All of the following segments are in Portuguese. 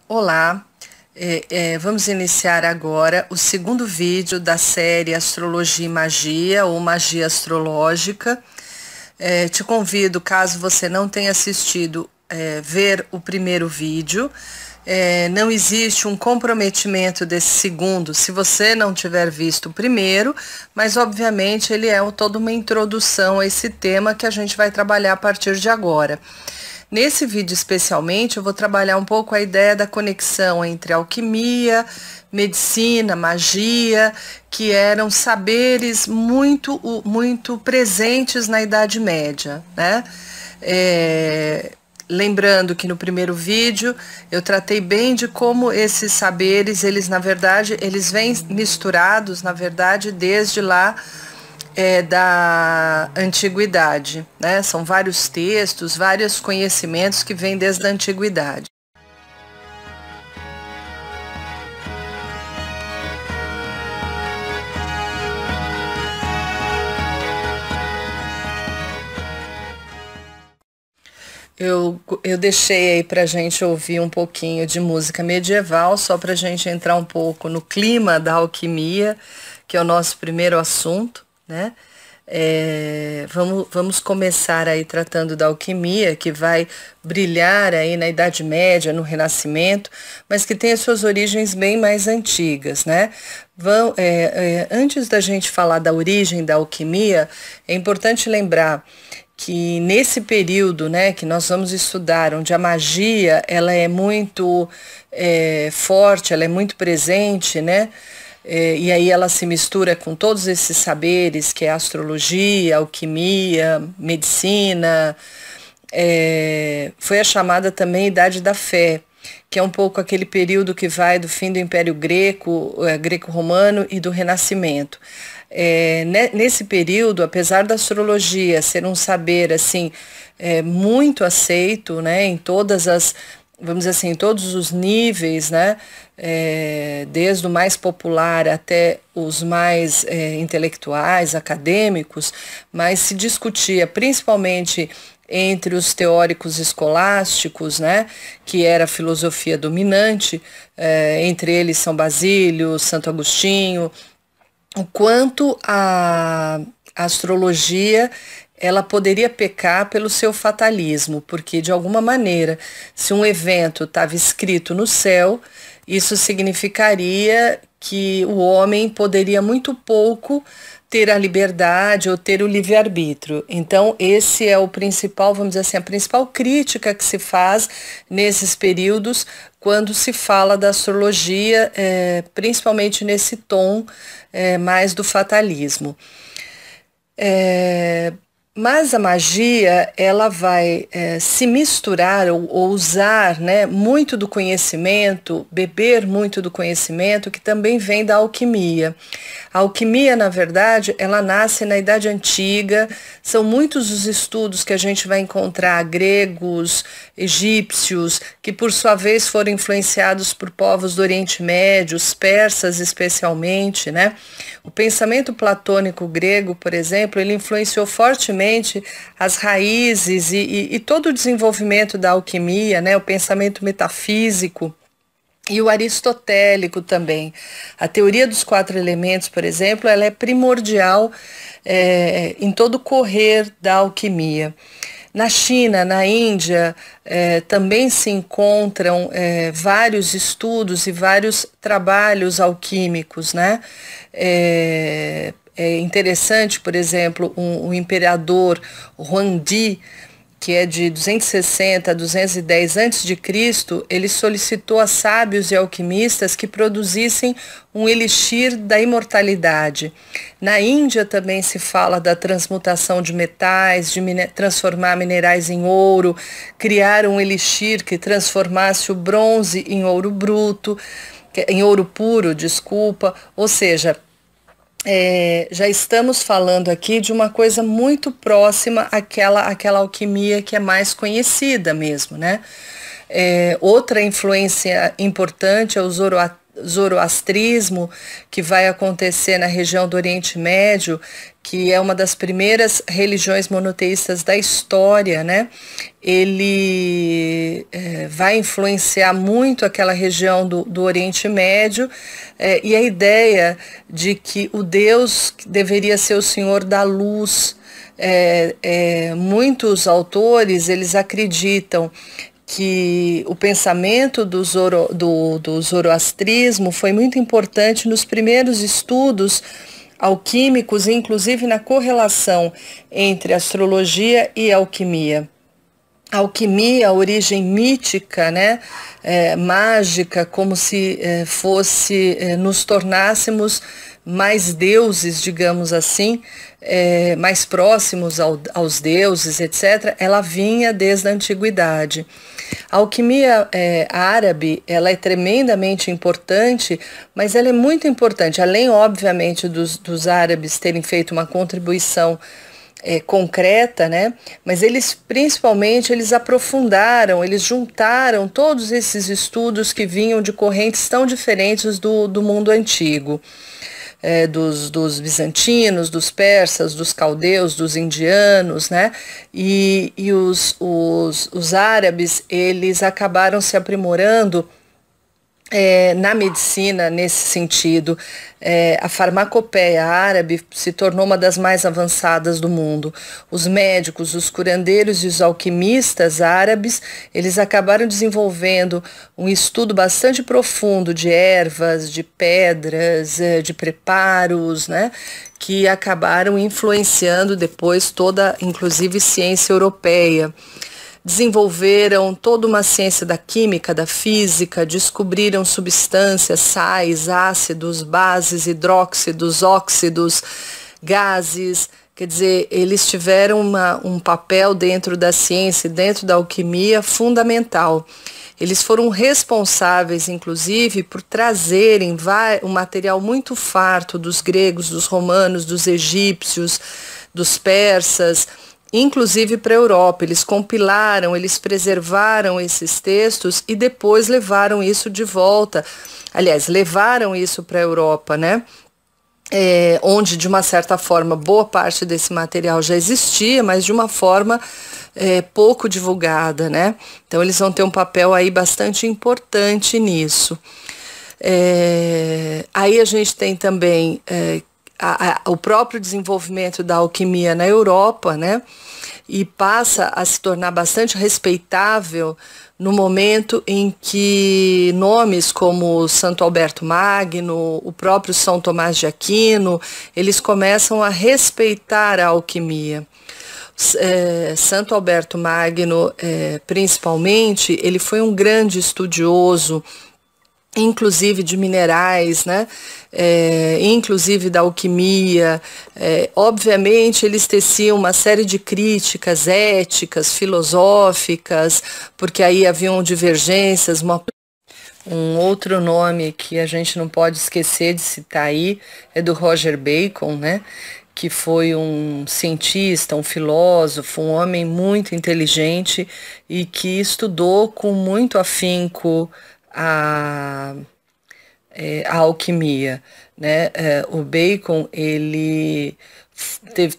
Olá, vamos iniciar agora o segundo vídeo da série Astrologia e Magia ou Magia Astrológica. Te convido, caso você não tenha assistido, ver o primeiro vídeo. Não existe um comprometimento desse segundo se você não tiver visto o primeiro, mas obviamente ele é toda uma introdução a esse tema que a gente vai trabalhar a partir de agora. Nesse vídeo especialmente eu vou trabalhar um pouco a ideia da conexão entre alquimia, medicina, magia, que eram saberes muito presentes na Idade Média, né? Lembrando que no primeiro vídeo eu tratei bem de como esses saberes, eles vêm misturados, na verdade, desde lá da antiguidade, né? São vários textos, vários conhecimentos que vêm desde a antiguidade. Eu deixei aí pra gente ouvir um pouquinho de música medieval, só pra gente entrar um pouco no clima da alquimia, que é o nosso primeiro assunto, né? Vamos começar aí tratando da alquimia, que vai brilhar aí na Idade Média, no Renascimento, mas que tem as suas origens bem mais antigas, né? Antes da gente falar da origem da alquimia, é importante lembrar que nesse período, né, que nós vamos estudar, onde a magia ela é muito forte, ela é muito presente, né? E aí ela se mistura com todos esses saberes, que é astrologia, alquimia, medicina. Foi a chamada também Idade da Fé, que é um pouco aquele período que vai do fim do Império Greco-Romano e do Renascimento. Nesse período, apesar da astrologia ser um saber assim muito aceito, né, em todas as, vamos dizer assim, em todos os níveis, né, desde o mais popular até os mais intelectuais, acadêmicos, mas se discutia principalmente entre os teóricos escolásticos, né, que era a filosofia dominante, entre eles São Basílio, Santo Agostinho, o quanto a astrologia ela poderia pecar pelo seu fatalismo, porque de alguma maneira, se um evento estava escrito no céu, isso significaria que o homem poderia muito pouco ter a liberdade ou ter o livre-arbítrio. Então, esse é o principal, vamos dizer assim, a principal crítica que se faz nesses períodos, quando se fala da astrologia, principalmente nesse tom mais do fatalismo. Mas a magia, ela vai se misturar ou usar, né, muito do conhecimento, beber muito do conhecimento, que também vem da alquimia. A alquimia, na verdade, ela nasce na Idade Antiga, são muitos os estudos que a gente vai encontrar, gregos, egípcios, que por sua vez foram influenciados por povos do Oriente Médio, os persas especialmente, né? O pensamento platônico grego, por exemplo, ele influenciou fortemente as raízes e todo o desenvolvimento da alquimia, né? O pensamento metafísico. E o aristotélico também. A teoria dos 4 elementos, por exemplo, ela é primordial em todo o correr da alquimia. Na China, na Índia, também se encontram vários estudos e vários trabalhos alquímicos, né? É interessante, por exemplo, o imperador Huangdi, que é de 260 a 210 a.C., ele solicitou a sábios e alquimistas que produzissem um elixir da imortalidade. Na Índia também se fala da transmutação de metais, de transformar minerais em ouro, criar um elixir que transformasse o bronze em ouro bruto, em ouro puro, desculpa, ou seja, já estamos falando aqui de uma coisa muito próxima àquela alquimia que é mais conhecida mesmo, né? Outra influência importante é o zoroastrismo, que vai acontecer na região do Oriente Médio, que é uma das primeiras religiões monoteístas da história, né? Ele vai influenciar muito aquela região do Oriente Médio, e a ideia de que o Deus deveria ser o Senhor da luz. Muitos autores, eles acreditam que o pensamento do zoroastrismo foi muito importante nos primeiros estudos alquímicos, inclusive na correlação entre astrologia e alquimia. A alquimia, a origem mítica, né, mágica, como se nos tornássemos mais deuses, digamos assim, mais próximos aos deuses, etc., ela vinha desde a antiguidade. A alquimia árabe, ela é tremendamente importante, mas ela é muito importante, além, obviamente, dos árabes terem feito uma contribuição concreta, né? Mas principalmente, eles aprofundaram, eles juntaram todos esses estudos que vinham de correntes tão diferentes do mundo antigo. Dos bizantinos, dos persas, dos caldeus, dos indianos, né? E os árabes, eles acabaram se aprimorando na medicina nesse sentido. A farmacopeia árabe se tornou uma das mais avançadas do mundo. Os médicos, os curandeiros e os alquimistas árabes, eles acabaram desenvolvendo um estudo bastante profundo de ervas, de pedras, de preparos, né, que acabaram influenciando depois toda, inclusive, ciência europeia. Desenvolveram toda uma ciência da química, da física, descobriram substâncias, sais, ácidos, bases, hidróxidos, óxidos, gases. Quer dizer, eles tiveram um papel dentro da ciência, dentro da alquimia, fundamental. Eles foram responsáveis, inclusive, por trazerem um material muito farto dos gregos, dos romanos, dos egípcios, dos persas, inclusive para a Europa. Eles compilaram, eles preservaram esses textos e depois levaram isso de volta. Aliás, levaram isso para a Europa, né? Onde, de uma certa forma, boa parte desse material já existia, mas de uma forma pouco divulgada, né? Então, eles vão ter um papel aí bastante importante nisso. Aí a gente tem também o próprio desenvolvimento da alquimia na Europa, né? E passa a se tornar bastante respeitável no momento em que nomes como Santo Alberto Magno, o próprio São Tomás de Aquino, eles começam a respeitar a alquimia. Santo Alberto Magno, principalmente, ele foi um grande estudioso, inclusive de minerais, né? Inclusive da alquimia. Obviamente, eles teciam uma série de críticas éticas, filosóficas, porque aí haviam divergências. Um outro nome que a gente não pode esquecer de citar aí é do Roger Bacon, né? Que foi um cientista, um filósofo, um homem muito inteligente e que estudou com muito afinco a alquimia, né? O Bacon, ele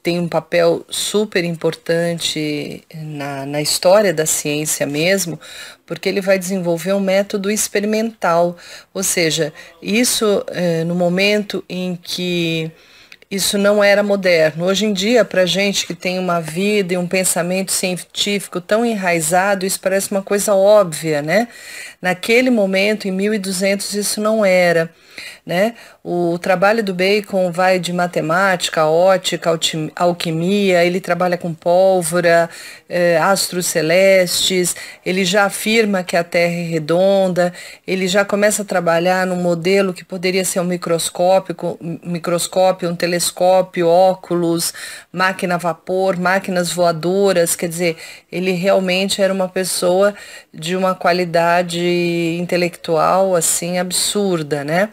tem um papel super importante na história da ciência mesmo, porque ele vai desenvolver um método experimental, ou seja, isso no momento em que isso não era moderno. Hoje em dia, para gente que tem uma vida e um pensamento científico tão enraizado, isso parece uma coisa óbvia, né? Naquele momento, em 1200, isso não era, né? O trabalho do Bacon vai de matemática, ótica, alquimia, ele trabalha com pólvora, astros celestes, ele já afirma que a Terra é redonda, ele já começa a trabalhar num modelo que poderia ser um microscópio, um telescópio, óculos, máquina a vapor, máquinas voadoras. Quer dizer, ele realmente era uma pessoa de uma qualidade intelectual assim absurda, né?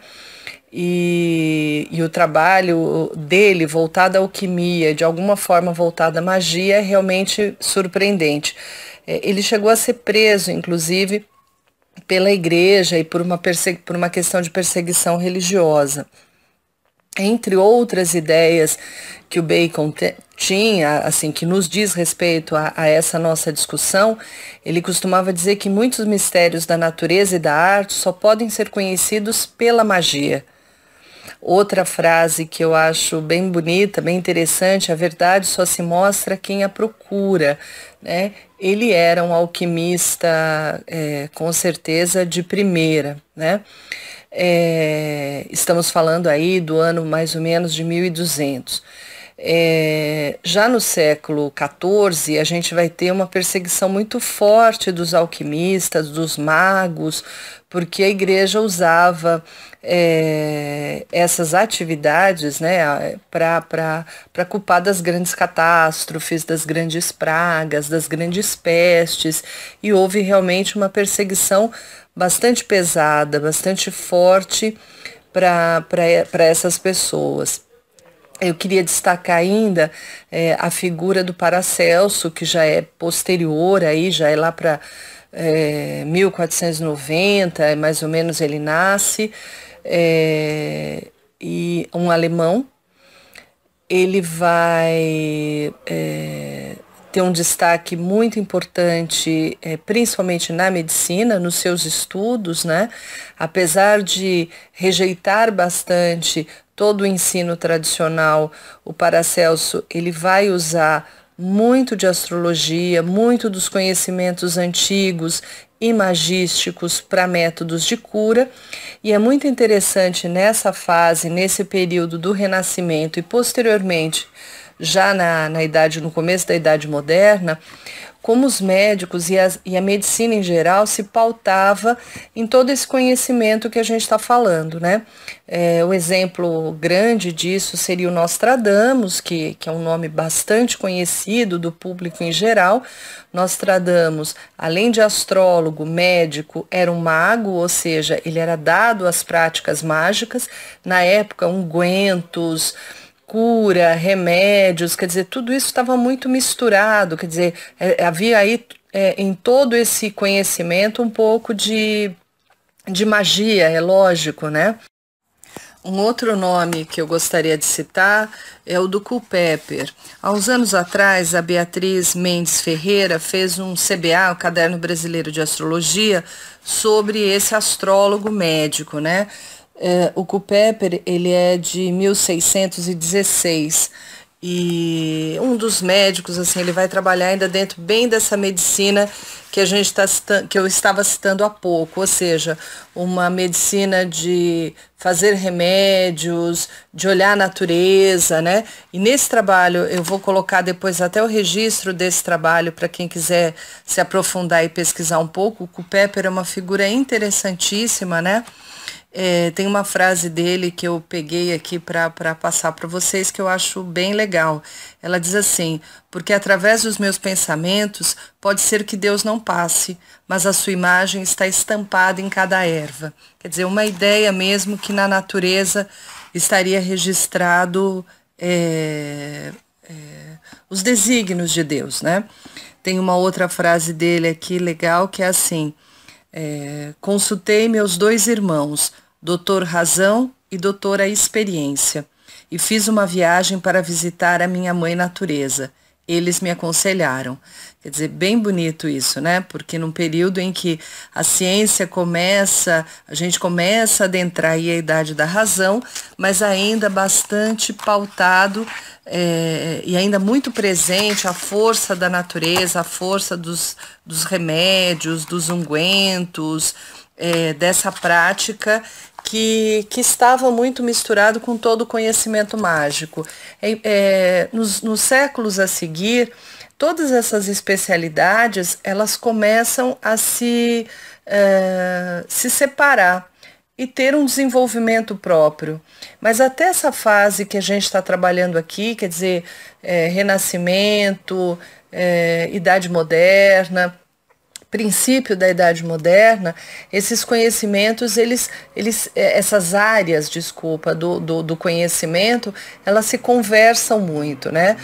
E o trabalho dele voltado à alquimia, de alguma forma voltado à magia, é realmente surpreendente. Ele chegou a ser preso, inclusive, pela igreja e por uma questão de perseguição religiosa. Entre outras ideias que o Bacon tinha, assim, que nos diz respeito a essa nossa discussão, ele costumava dizer que muitos mistérios da natureza e da arte só podem ser conhecidos pela magia. Outra frase que eu acho bem bonita, bem interessante: a verdade só se mostra a quem a procura, né? Ele era um alquimista, com certeza, de primeira, né? Estamos falando aí do ano mais ou menos de 1200. Já no século XIV, a gente vai ter uma perseguição muito forte dos alquimistas, dos magos, porque a igreja usava essas atividades, né, para culpar das grandes catástrofes, das grandes pragas, das grandes pestes, e houve realmente uma perseguição bastante pesada, bastante forte para essas pessoas. Eu queria destacar ainda a figura do Paracelso, que já é posterior, aí, já é lá para 1490, mais ou menos ele nasce, e um alemão. Ele vai ter um destaque muito importante, principalmente na medicina, nos seus estudos, né? Apesar de rejeitar bastante todo o ensino tradicional, o Paracelso ele vai usar muito de astrologia, muito dos conhecimentos antigos e magísticos para métodos de cura, e é muito interessante nessa fase, nesse período do Renascimento e posteriormente já no começo da Idade Moderna, como os médicos e a medicina em geral se pautava em todo esse conhecimento que a gente está falando, né? O exemplo grande disso seria o Nostradamus, que é um nome bastante conhecido do público em geral. Nostradamus, além de astrólogo, médico, era um mago, ou seja, ele era dado às práticas mágicas. Na época, ungüentos, cura, remédios, quer dizer, tudo isso estava muito misturado, quer dizer, havia aí em todo esse conhecimento um pouco de magia, é lógico, né? Um outro nome que eu gostaria de citar é o do Culpeper. Há uns anos atrás, a Beatriz Mendes Ferreira fez um CBA, o Caderno Brasileiro de Astrologia, sobre esse astrólogo médico, né? O Culpeper, ele é de 1616 e um dos médicos, assim, ele vai trabalhar ainda dentro bem dessa medicina que que eu estava citando há pouco, ou seja, uma medicina de fazer remédios, de olhar a natureza, né? E nesse trabalho, eu vou colocar depois até o registro desse trabalho para quem quiser se aprofundar e pesquisar um pouco. O Culpeper é uma figura interessantíssima, né? Tem uma frase dele que eu peguei aqui para passar para vocês que eu acho bem legal. Ela diz assim: porque através dos meus pensamentos pode ser que Deus não passe, mas a sua imagem está estampada em cada erva. Quer dizer, uma ideia mesmo que na natureza estaria registrado os desígnios de Deus, né? Tem uma outra frase dele aqui legal que é assim: consultei meus 2 irmãos, Doutor Razão e Doutora Experiência, e fiz uma viagem para visitar a minha mãe natureza. Eles me aconselharam. Quer dizer, bem bonito isso, né? Porque num período em que a ciência a gente começa a adentrar aí a idade da razão, mas ainda bastante pautado e ainda muito presente a força da natureza, a força dos remédios, dos ungüentos, dessa prática que estava muito misturado com todo o conhecimento mágico. Nos séculos a seguir, todas essas especialidades elas começam a se separar e ter um desenvolvimento próprio. Mas até essa fase que a gente está trabalhando aqui, quer dizer, Renascimento, Idade Moderna, princípio da Idade Moderna, esses conhecimentos, essas áreas, do conhecimento, elas se conversam muito, né?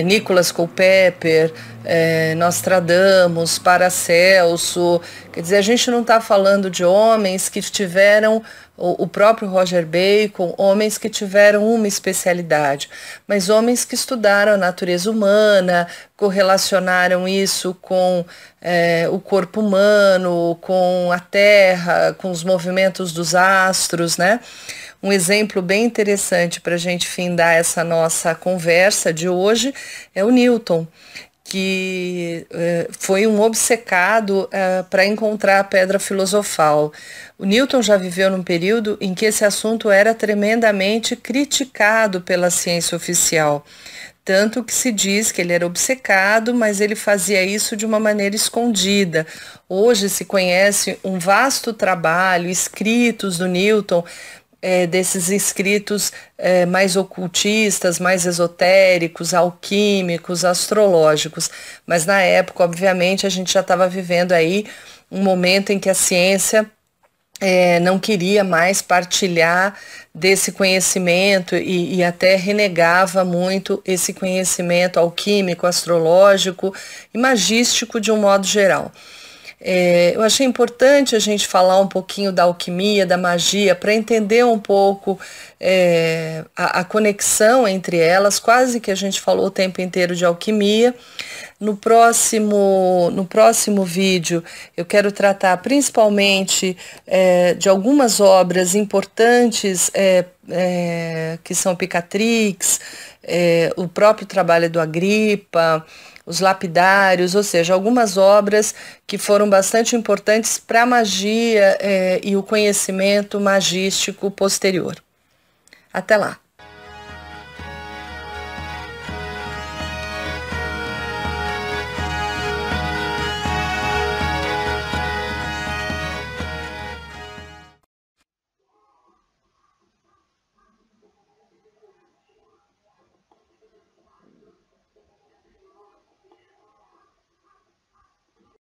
Nicholas Culpeper, Nostradamus, Paracelso. Quer dizer, a gente não está falando de homens que tiveram, o próprio Roger Bacon, homens que tiveram uma especialidade, mas homens que estudaram a natureza humana, correlacionaram isso com o corpo humano, com a Terra, com os movimentos dos astros, né? Um exemplo bem interessante para a gente findar essa nossa conversa de hoje é o Newton, que foi um obcecado para encontrar a pedra filosofal. O Newton já viveu num período em que esse assunto era tremendamente criticado pela ciência oficial. Tanto que se diz que ele era obcecado, mas ele fazia isso de uma maneira escondida. Hoje se conhece um vasto trabalho, escritos do Newton, desses escritos mais ocultistas, mais esotéricos, alquímicos, astrológicos. Mas na época, obviamente, a gente já estava vivendo aí um momento em que a ciência não queria mais partilhar desse conhecimento e até renegava muito esse conhecimento alquímico, astrológico e magístico de um modo geral. Eu achei importante a gente falar um pouquinho da alquimia, da magia, para entender um pouco a conexão entre elas. Quase que a gente falou o tempo inteiro de alquimia. No próximo vídeo eu quero tratar principalmente de algumas obras importantes que são Picatrix, o próprio trabalho do Agripa, os lapidários, ou seja, algumas obras que foram bastante importantes para a magia e o conhecimento magístico posterior. Até lá!